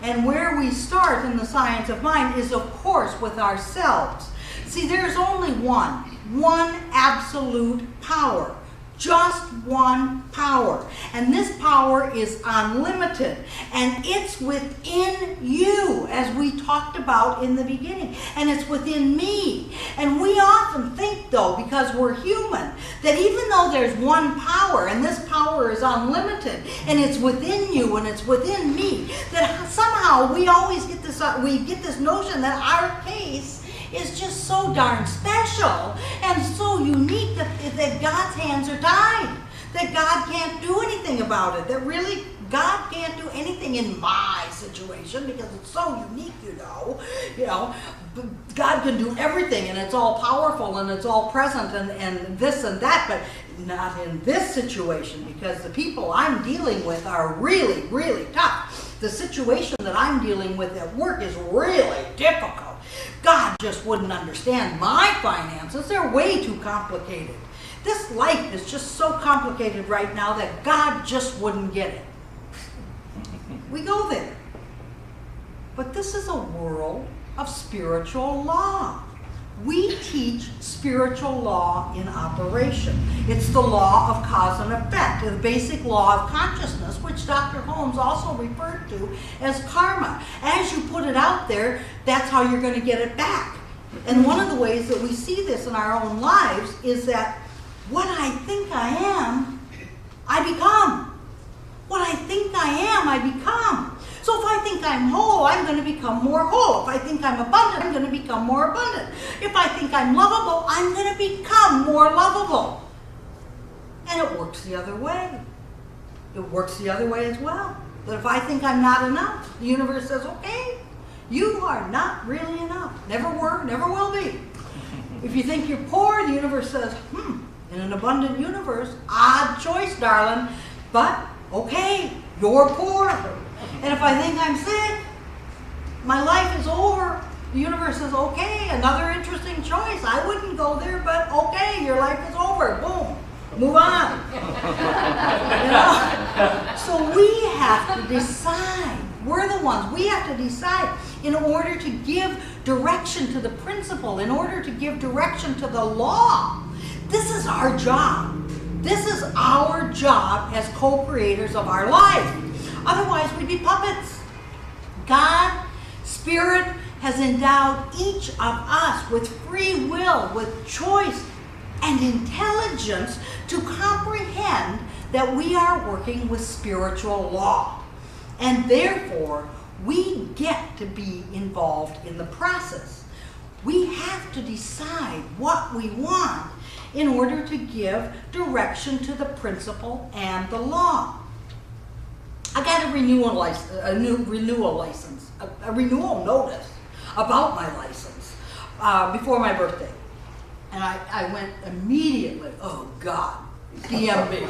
And where we start in the science of mind is, of course, with ourselves. See, there's only one absolute power. Just one power. And this power is unlimited. And it's within you, as we talked about in the beginning. And it's within me. And we often think, though, because we're human, that even though there's one power, and this power is unlimited, and it's within you, and it's within me, that somehow we always get this notion that our case is just so darn special and so unique that God's hands are tied, that God can't do anything about it, that really God can't do anything in my situation because it's so unique, you know. God can do everything, and it's all powerful, and it's all present, and this and that, but not in this situation, because the people I'm dealing with are really, really tough. The situation that I'm dealing with at work is really difficult. God just wouldn't understand my finances. They're way too complicated. This life is just so complicated right now that God just wouldn't get it. We go there. But this is a world of spiritual law. We teach spiritual law in operation. It's the law of cause and effect, the basic law of consciousness, which Dr. Holmes also referred to as karma. As you put it out there, that's how you're going to get it back. And one of the ways that we see this in our own lives is that what I think I am, I become. What I think I am, I become. So if I think I'm whole, I'm going to become more whole. If I think I'm abundant, I'm going to become more abundant. If I think I'm lovable, I'm going to become more lovable. And it works the other way. It works the other way as well. That if I think I'm not enough, the universe says, okay, you are not really enough. Never were, never will be. If you think you're poor, the universe says, in an abundant universe, odd choice, darling, but okay, you're poor. And if I think I'm sick, my life is over, the universe says, okay, another interesting choice. I wouldn't go there, but okay, your life is over. Boom. Move on. So we have to decide. We're the ones. We have to decide in order to give direction to the principle, in order to give direction to the law. This is our job. This is our job as co-creators of our life. Otherwise, we'd be puppets. God, Spirit, has endowed each of us with free will, with choice, and intelligence to comprehend that we are working with spiritual law. And therefore, we get to be involved in the process. We have to decide what we want in order to give direction to the principle and the law. I got a renewal notice about my license before my birthday. And I went immediately, oh God, DMV.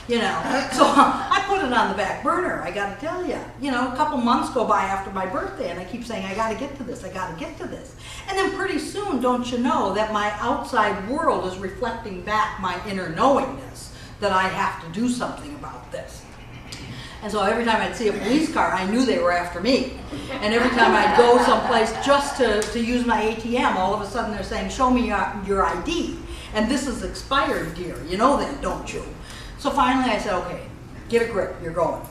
So I put it on the back burner, I gotta tell you. A couple months go by after my birthday and I keep saying, I gotta get to this, I gotta get to this. And then pretty soon, don't you know, that my outside world is reflecting back my inner knowingness that I have to do something about this. And so every time I'd see a police car, I knew they were after me. And every time I'd go someplace just to use my ATM, all of a sudden they're saying, show me your ID. And this is expired, dear. You know that, don't you? So finally I said, okay, get a grip, you're going.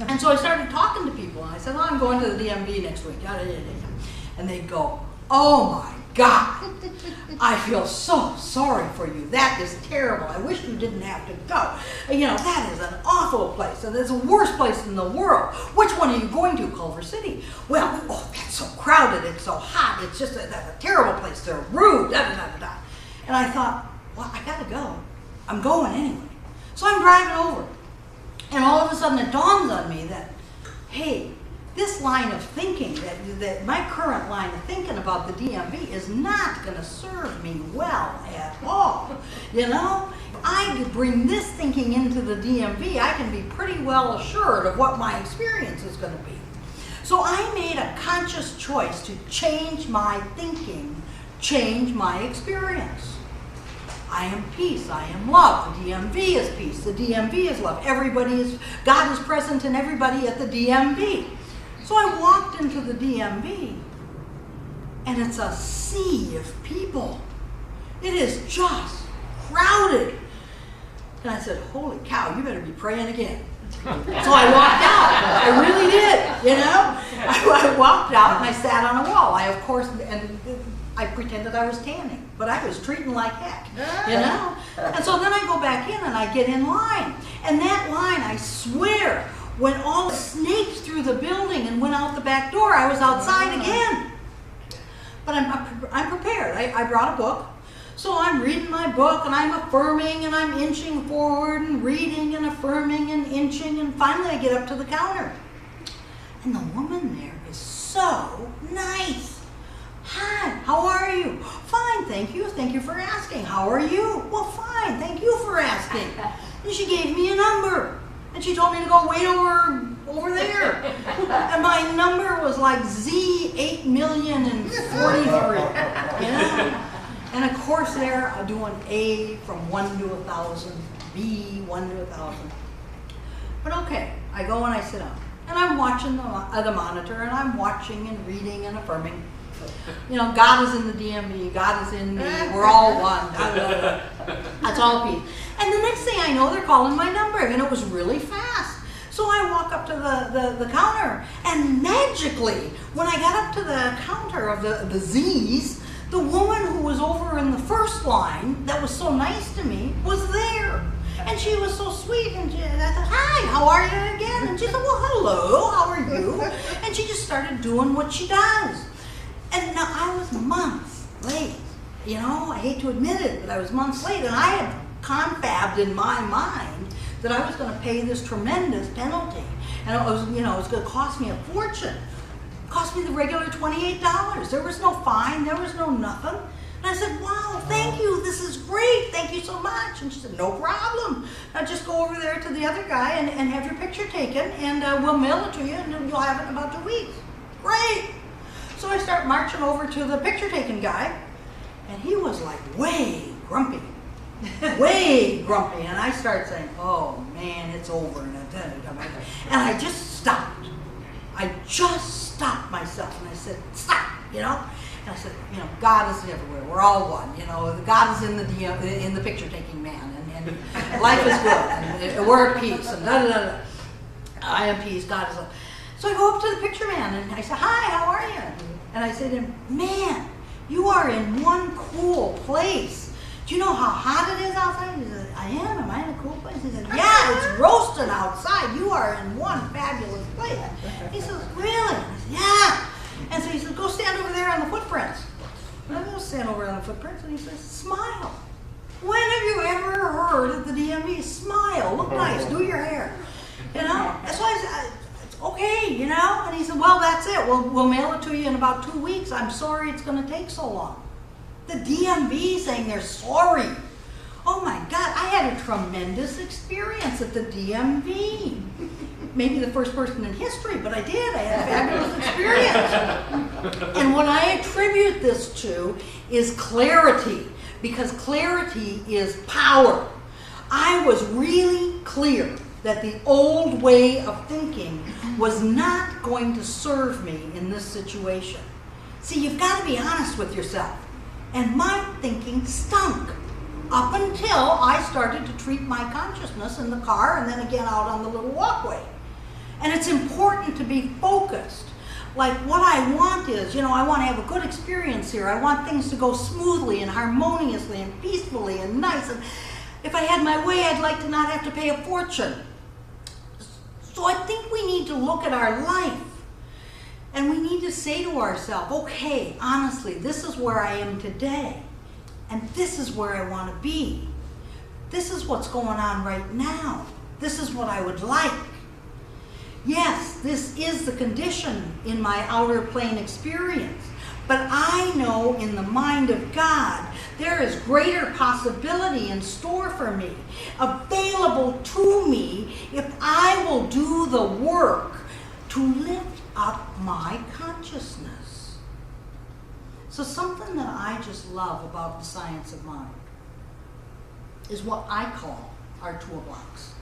And so I started talking to people, and I said, I'm going to the DMV next week. And they'd go, oh my God, I feel so sorry for you. That is terrible. I wish you didn't have to go. That is an awful place, and it's the worst place in the world. Which one are you going to, Culver City? Well, that's so crowded, it's so hot, it's just that's a terrible place, they're rude, da-da-da-da-da. And I thought, well, I gotta go. I'm going anyway. So I'm driving over, and all of a sudden it dawns on me that, hey, this line of thinking, that my current line of thinking about the DMV is not going to serve me well at all. I bring this thinking into the DMV, I can be pretty well assured of what my experience is going to be. So I made a conscious choice to change my thinking, change my experience. I am peace, I am love. The DMV is peace, the DMV is love. God is present in everybody at the DMV. So I walked into the DMV, and it's a sea of people. It is just crowded. And I said, holy cow, you better be praying again. So I walked out. I really did, you know. I walked out and I sat on a wall. I, of course, and I pretended I was tanning, but I was treating like heck, you know. And so then I go back in and I get in line. And that line, I swear, when all snaked through the building and went out the back door, I was outside again. But I'm prepared. I brought a book. So I'm reading my book and I'm affirming and I'm inching forward and reading and affirming and inching, and finally I get up to the counter. And the woman there is so nice. Hi, how are you? Fine, thank you. Thank you for asking. How are you? Well, fine, thank you for asking. And she gave me a number. And she told me to go wait over there. And my number was like Z8,043,000, you know? And of course there, I do an A from 1 to 1,000, B 1 to 1,000. But okay, I go and I sit down. And I'm watching the monitor, and I'm watching and reading and affirming. You know, God is in the DMV, God is in me, we're all one. That's all peace. And the next thing I know, they're calling my number, and it was really fast. So I walk up to the counter, and magically, when I got up to the counter of the Z's, the woman who was over in the first line that was so nice to me was there. And she was so sweet, and I said, hi, how are you again? And she said, well, hello, how are you? And she just started doing what she does. And now I was months late. You know, I hate to admit it, but I was months late, and I had confabbed in my mind that I was going to pay this tremendous penalty. And it was, you know, it was going to cost me a fortune. It cost me the regular $28. There was no fine, there was no nothing. And I said, wow, thank you, this is great, thank you so much. And she said, no problem. Now just go over there to the other guy and have your picture taken, and we'll mail it to you, and you'll have it in about 2 weeks. Great. So I start marching over to the picture taking guy, and he was like way grumpy. Way grumpy. And I start saying, oh man, it's over. And I just stopped. I just stopped myself, and I said, stop, you know. And I said, you know, God is everywhere. We're all one. You know, God is in the picture taking man, and life is good, and we're at peace, and da da da. I am peace. God is love. So I go up to the picture man, and I say, hi, how are you? And I say to him, man, you are in one cool place. Do you know how hot it is outside? He said, I am. Am I in a cool place? He said, yeah, it's roasting outside. You are in one fabulous place. He says, really? I said, yeah. And so he said, go stand over there on the footprints. And I go stand over on the footprints, and he says, smile. When have you ever heard at the DMV, smile, look nice, do your hair? You know? That's why I said, it's okay, you know? And he said, well, that's it. We'll mail it to you in about 2 weeks. I'm sorry it's going to take so long. The DMV saying they're sorry. Oh my God, I had a tremendous experience at the DMV. Maybe the first person in history, but I did. I had a fabulous experience. And what I attribute this to is clarity, because clarity is power. I was really clear that the old way of thinking was not going to serve me in this situation. See, you've got to be honest with yourself. And my thinking stunk up until I started to treat my consciousness in the car and then again out on the little walkway. And it's important to be focused. Like what I want is, you know, I want to have a good experience here. I want things to go smoothly and harmoniously and peacefully and nice. And if I had my way, I'd like to not have to pay a fortune. So I think we need to look at our life. And we need to say to ourselves, okay, honestly, this is where I am today. And this is where I want to be. This is what's going on right now. This is what I would like. Yes, this is the condition in my outer plane experience. But I know in the mind of God, there is greater possibility in store for me, available to me if I will do the work to lift up my consciousness. So something that I just love about the science of mind is what I call our toolbox.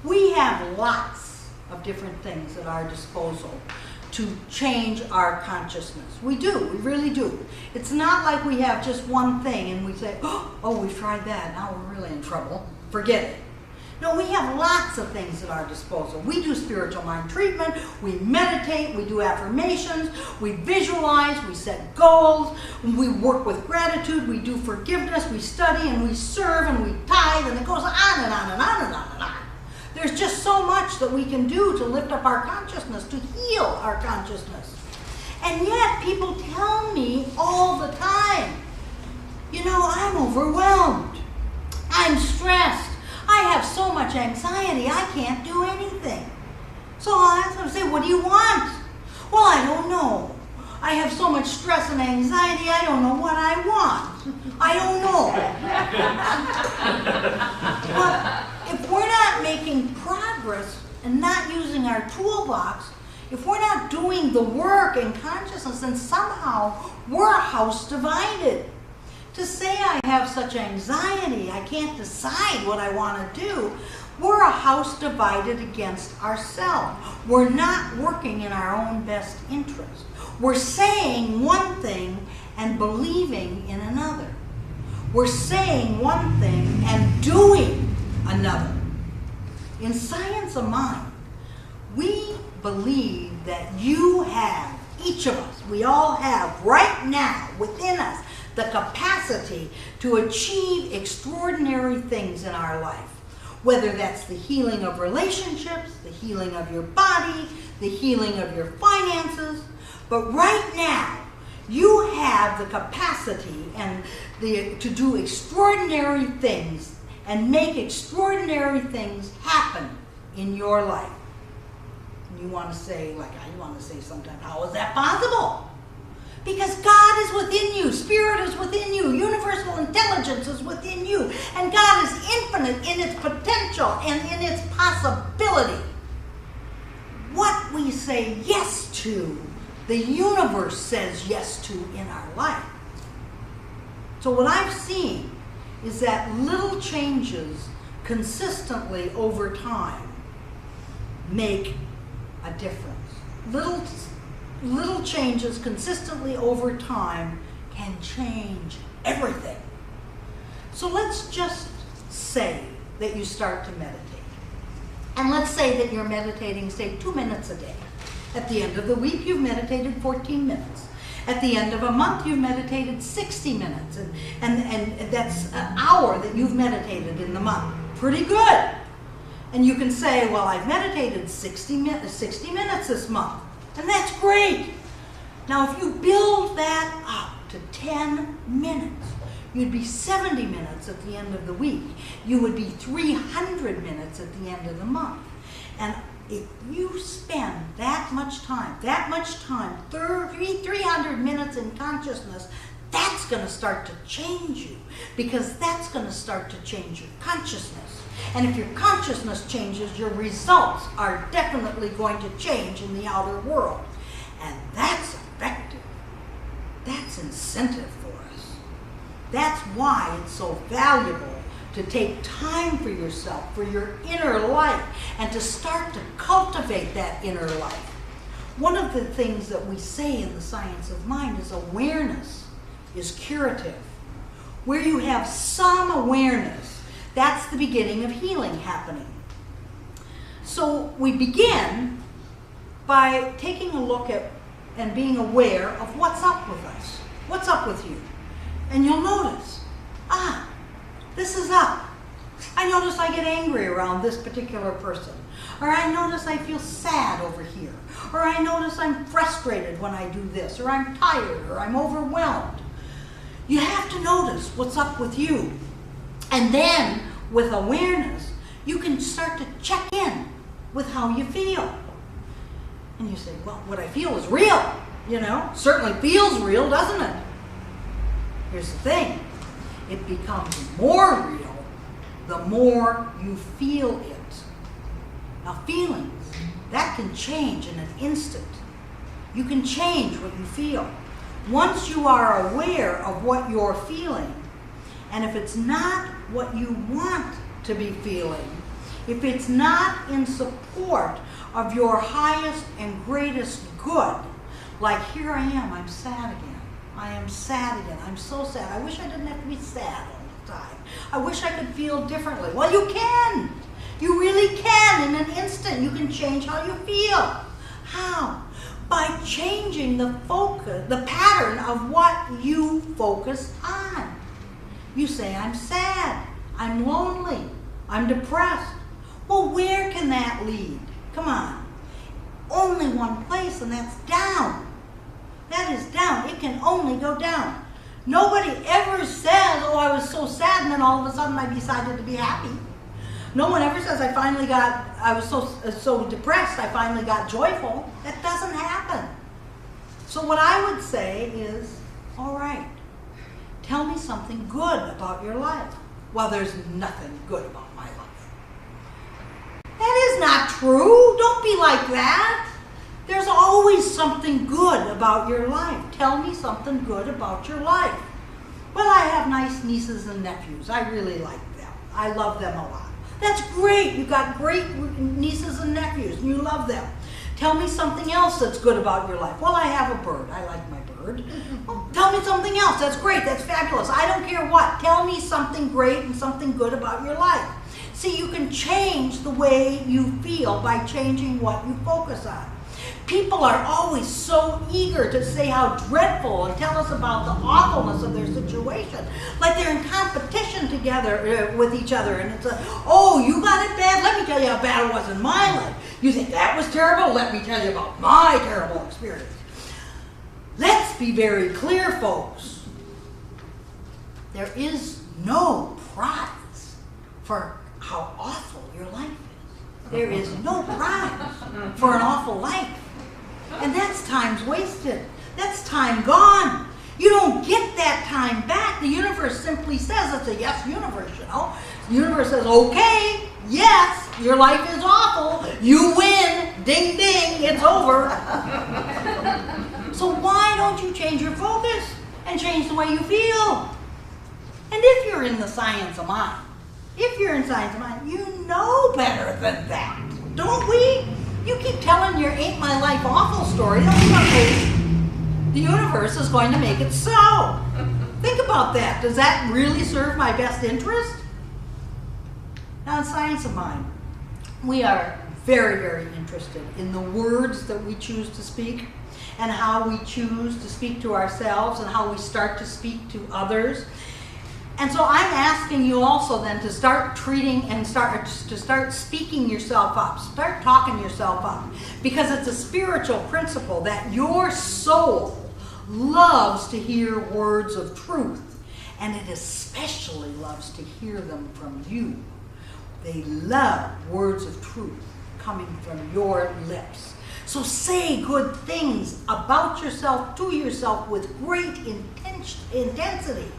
We have lots of different things at our disposal to change our consciousness. We do, we really do. It's not like we have just one thing and we say, oh, we've tried that, now we're really in trouble. Forget it. No, we have lots of things at our disposal. We do spiritual mind treatment, we meditate, we do affirmations, we visualize, we set goals, we work with gratitude, we do forgiveness, we study and we serve and we tithe, and it goes on and on and on and on and on. There's just so much that we can do to lift up our consciousness, to heal our consciousness. And yet people tell me all the time, you know, I'm overwhelmed, I'm stressed, I have so much anxiety, I can't do anything. So I ask them, say, what do you want? Well, I don't know. I have so much stress and anxiety, I don't know what I want. I don't know. But if we're not making progress and not using our toolbox, if we're not doing the work in consciousness, then somehow we're a house divided. To say I have such anxiety, I can't decide what I want to do, we're a house divided against ourselves. We're not working in our own best interest. We're saying one thing and believing in another. We're saying one thing and doing another. In Science of Mind, we believe that you have, each of us, we all have right now within us, the capacity to achieve extraordinary things in our life. Whether that's the healing of relationships, the healing of your body, the healing of your finances. But right now, you have the capacity to do extraordinary things and make extraordinary things happen in your life. And you want to say, like I want to say sometimes, how is that possible? Because God is within you, Spirit is within you, universal intelligence is within you, and God is infinite in its potential and in its possibility. What we say yes to, the universe says yes to in our life. So what I've seen is that little changes consistently over time make a difference. Little changes consistently over time can change everything. So let's just say that you start to meditate. And let's say that you're meditating, say, 2 minutes a day. At the end of the week, you've meditated 14 minutes. At the end of a month, you've meditated 60 minutes. And that's an hour that you've meditated in the month. Pretty good. And you can say, well, I've meditated 60 minutes this month. And that's great. Now, if you build that up to 10 minutes, you'd be 70 minutes at the end of the week. You would be 300 minutes at the end of the month. And if you spend that much time, 300 minutes in consciousness, that's going to start to change you, because that's going to start to change your consciousness. And if your consciousness changes, your results are definitely going to change in the outer world. And that's effective. That's incentive for us. That's why it's so valuable to take time for yourself, for your inner life, and to start to cultivate that inner life. One of the things that we say in the Science of Mind is awareness is curative. Where you have some awareness, that's the beginning of healing happening. So we begin by taking a look at and being aware of what's up with us. What's up with you? And you'll notice, this is up. I notice I get angry around this particular person. Or I notice I feel sad over here. Or I notice I'm frustrated when I do this. Or I'm tired. Or I'm overwhelmed. You have to notice what's up with you. And then, with awareness, you can start to check in with how you feel. And you say, well, what I feel is real. Certainly feels real, doesn't it? Here's the thing. It becomes more real the more you feel it. Now, feelings, that can change in an instant. You can change what you feel. Once you are aware of what you're feeling, and if it's not what you want to be feeling, if it's not in support of your highest and greatest good, like here I am, I'm sad again. I am sad again. I'm so sad. I wish I didn't have to be sad all the time. I wish I could feel differently. Well, you can. You really can. In an instant, you can change how you feel. How? By changing the focus, the pattern of what you focus on. You say, I'm sad. I'm lonely. I'm depressed. Well, where can that lead? Come on. Only one place, and that's down. That is down. It can only go down. Nobody ever says, oh, I was so sad, and then all of a sudden I decided to be happy. No one ever says, I was so depressed, I finally got joyful. That doesn't happen. So what I would say is, all right, tell me something good about your life. Well, there's nothing good about my life. That is not true. Don't be like that. There's always something good about your life. Tell me something good about your life. Well, I have nice nieces and nephews. I really like them. I love them a lot. That's great. You've got great nieces and nephews, and you love them. Tell me something else that's good about your life. Well, I have a bird. I like my bird. Well, tell me something else. That's great. That's fabulous. I don't care what. Tell me something great and something good about your life. See, you can change the way you feel by changing what you focus on. People are always so eager to say how dreadful and tell us about the awfulness of their situation. Like they're in competition together with each other. And it's oh, you got it bad? Let me tell you how bad it was in my life. You think that was terrible? Let me tell you about my terrible experience. Let's be very clear, folks. There is no prize for how awful your life is. There is no prize for an awful life. And that's time's wasted. That's time gone. You don't get that time back. The universe simply says, it's a yes universe, you know. The universe says, okay, yes, your life is awful. You win. Ding, ding, it's over. So why don't you change your focus and change the way you feel? And if you're in the science of mind, you know better than that. Don't we? You keep telling your ain't my life awful story. That's not me. The universe is going to make it so. Think about that. Does that really serve my best interest? Now in science of mind, we are very, very interested in the words that we choose to speak and how we choose to speak to ourselves and how we start to speak to others. And so I'm asking you also then to start treating and start speaking yourself up. Start talking yourself up. Because it's a spiritual principle that your soul loves to hear words of truth. And it especially loves to hear them from you. They love words of truth coming from your lips. So say good things about yourself, to yourself, with great intensity.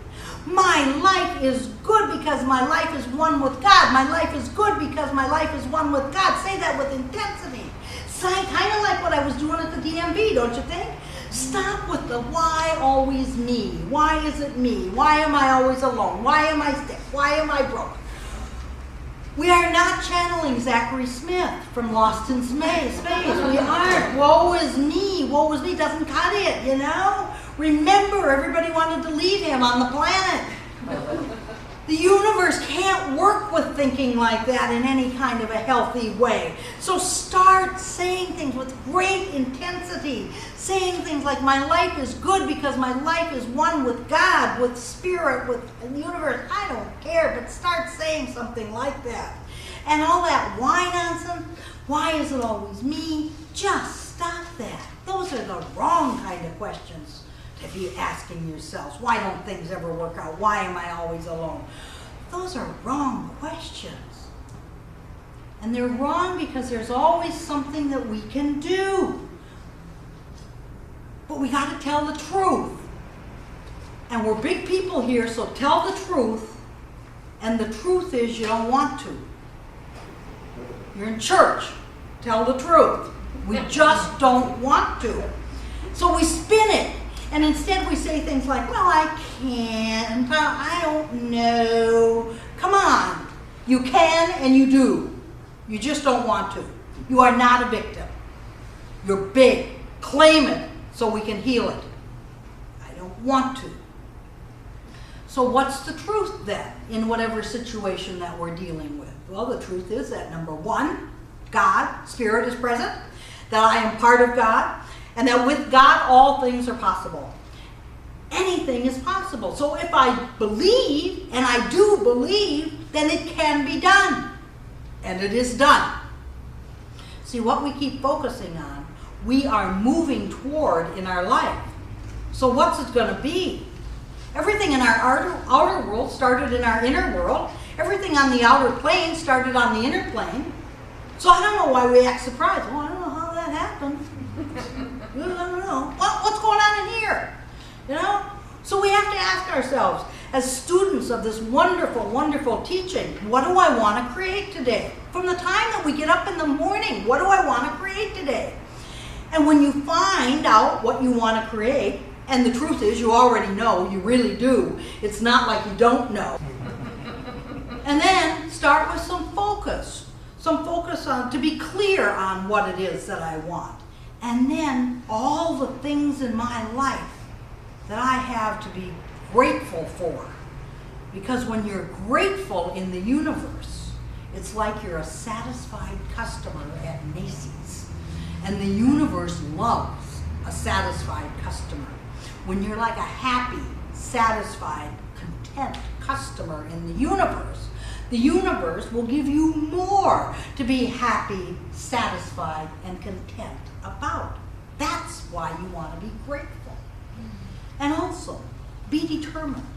My life is good because my life is one with God. My life is good because my life is one with God. Say that with intensity. Kind of like what I was doing at the DMV, don't you think? Stop with the why always me. Why is it me? Why am I always alone? Why am I sick? Why am I broke? We are not channeling Zachary Smith from Lost in Space. We aren't. Woe is me. Woe is me doesn't cut it, you know? Remember, everybody wanted to leave him on the planet. The universe can't work with thinking like that in any kind of a healthy way. So start saying things with great intensity. Saying things like, my life is good because my life is one with God, with spirit, with the universe. I don't care, but start saying something like that. And all that why nonsense, why is it always me? Just stop that. Those are the wrong kind of questions to be asking yourselves. Why don't things ever work out? Why am I always alone? Those are wrong questions. And they're wrong because there's always something that we can do. But we got to tell the truth. And we're big people here, so tell the truth. And the truth is you don't want to. You're in church. Tell the truth. We just don't want to. So we spin it. And instead we say things like, well, I can't, I don't know. Come on. You can and you do. You just don't want to. You are not a victim. You're big. Claim it so we can heal it. I don't want to. So what's the truth then in whatever situation that we're dealing with? Well, the truth is that number one, God, Spirit is present, that I am part of God, and that with God all things are possible. Anything is possible. So if I believe, and I do believe, then it can be done. And it is done. See, what we keep focusing on, we are moving toward in our life. So what's it going to be? Everything in our outer world started in our inner world. Everything on the outer plane started on the inner plane. So I don't know why we act surprised. Well, I don't know how that happened. I don't know. What's going on in here? You know? So we have to ask ourselves, as students of this wonderful, wonderful teaching, what do I want to create today? From the time that we get up in the morning, what do I want to create today? And when you find out what you want to create, and the truth is you already know, you really do. It's not like you don't know. And then start with some focus. Some focus on, to be clear on what it is that I want. And then all the things in my life that I have to be grateful for. Because when you're grateful in the universe, it's like you're a satisfied customer at Macy's. And the universe loves a satisfied customer. When you're like a happy, satisfied, content customer in the universe will give you more to be happy, satisfied, and content about. That's why you want to be grateful. And also, be determined.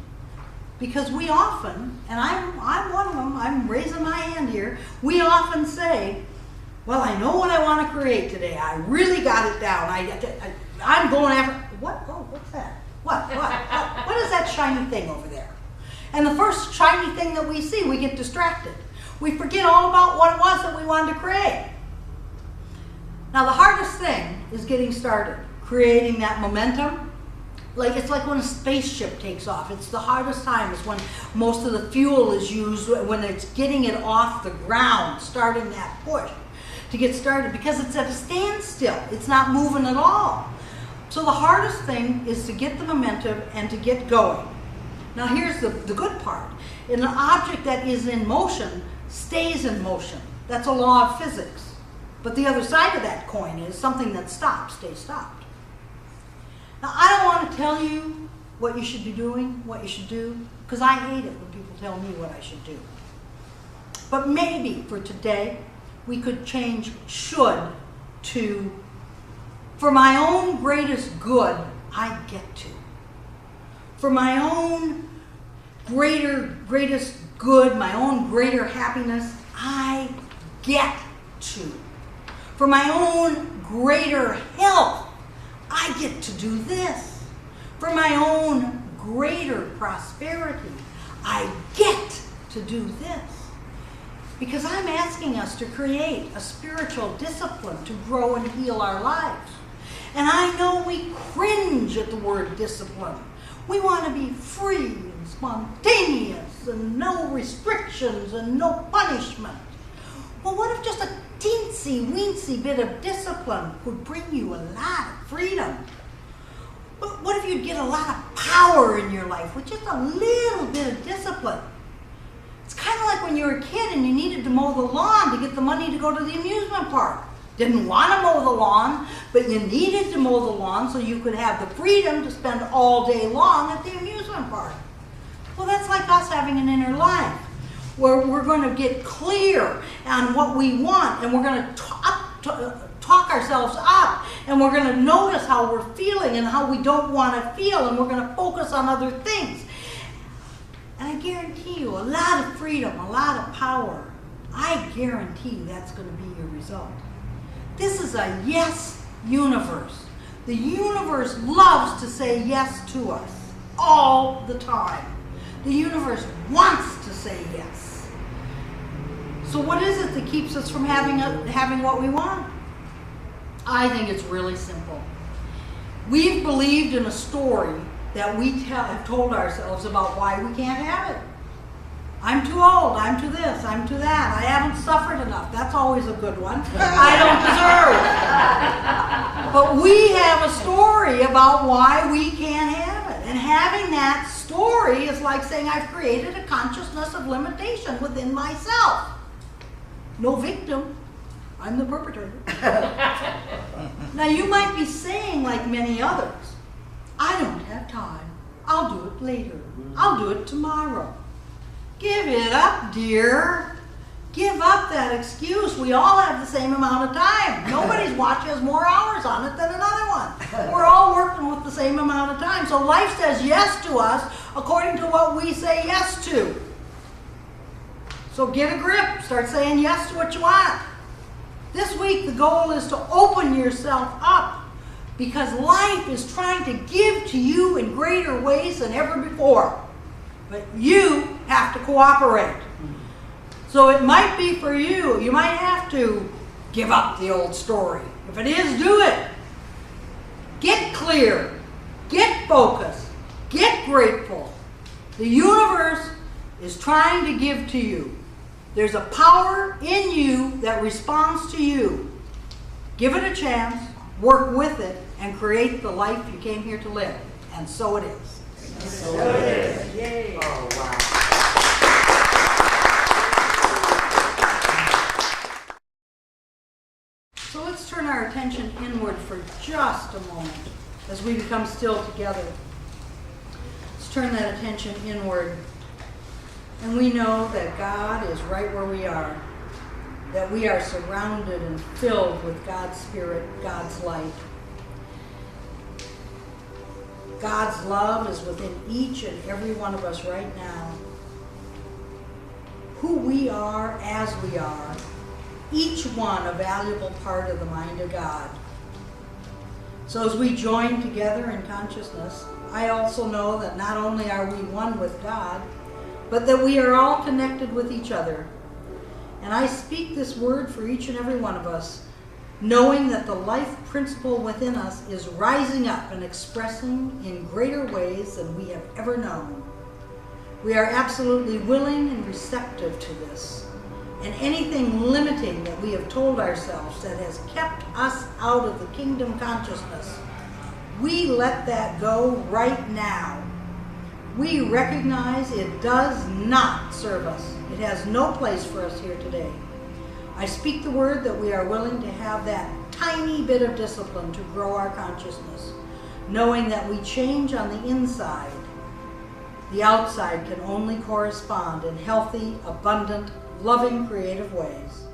Because we often, and I'm one of them, I'm raising my hand here, we often say, well, I know what I want to create today. I really got it down. I'm going after, what? Oh, what's that? What is that shiny thing over there? And the first shiny thing that we see, we get distracted. We forget all about what it was that we wanted to create. Now, the hardest thing is getting started, creating that momentum. It's like when a spaceship takes off. It's the hardest time. It's when most of the fuel is used, when it's getting it off the ground, starting that push to get started, because it's at a standstill. It's not moving at all. So the hardest thing is to get the momentum and to get going. Now here's the good part. An object that is in motion stays in motion. That's a law of physics. But the other side of that coin is something that stops, stays stopped. Now, I don't want to tell you what you should be doing, what you should do, because I hate it when people tell me what I should do. But maybe for today, we could change should to, for my own greatest good, I get to. For my own greatest good, my own greater happiness, I get to. For my own greater health, I get to do this. For my own greater prosperity, I get to do this. Because I'm asking us to create a spiritual discipline to grow and heal our lives. And I know we cringe at the word discipline. We want to be free and spontaneous and no restrictions and no punishment. Well, what if just a teensy-weensy bit of discipline could bring you a lot of freedom? What if you'd get a lot of power in your life with just a little bit of discipline? It's kind of like when you were a kid and you needed to mow the lawn to get the money to go to the amusement park. Didn't want to mow the lawn, but you needed to mow the lawn so you could have the freedom to spend all day long at the amusement park. Well, that's like us having an inner life, where we're going to get clear on what we want, and we're going to talk ourselves up, and we're going to notice how we're feeling and how we don't want to feel, and we're going to focus on other things. And I guarantee you a lot of freedom, a lot of power. I guarantee you that's going to be your result. This is a yes universe. The universe loves to say yes to us all the time. The universe wants to say yes. So what is it that keeps us from having what we want? I think it's really simple. We've believed in a story that we have told ourselves about why we can't have it. I'm too old, I'm too this, I'm too that, I haven't suffered enough. That's always a good one. I don't deserve. But we have a story about why we can't have it. And having that story is like saying I've created a consciousness of limitation within myself. No victim. I'm the perpetrator. Now you might be saying like many others, I don't have time. I'll do it later. I'll do it tomorrow. Give it up, dear. Give up that excuse. We all have the same amount of time. Nobody's watch has more hours on it than another one. We're all working with the same amount of time. So life says yes to us according to what we say yes to. So get a grip. Start saying yes to what you want. This week the goal is to open yourself up because life is trying to give to you in greater ways than ever before. But you have to cooperate. So it might be for you, you might have to give up the old story. If it is, do it. Get clear. Get focused. Get grateful. The universe is trying to give to you. There's a power in you that responds to you. Give it a chance, work with it, and create the life you came here to live. And so it is. So it is. Yay. Oh, wow. So let's turn our attention inward for just a moment as we become still together. Let's turn that attention inward. And we know that God is right where we are, that we are surrounded and filled with God's Spirit, God's light. God's love is within each and every one of us right now. Who we are as we are, each one a valuable part of the mind of God. So as we join together in consciousness, I also know that not only are we one with God, but that we are all connected with each other. And I speak this word for each and every one of us, knowing that the life principle within us is rising up and expressing in greater ways than we have ever known. We are absolutely willing and receptive to this. And anything limiting that we have told ourselves that has kept us out of the kingdom consciousness, we let that go right now. We recognize it does not serve us. It has no place for us here today. I speak the word that we are willing to have that tiny bit of discipline to grow our consciousness, knowing that we change on the inside. The outside can only correspond in healthy, abundant, loving, creative ways.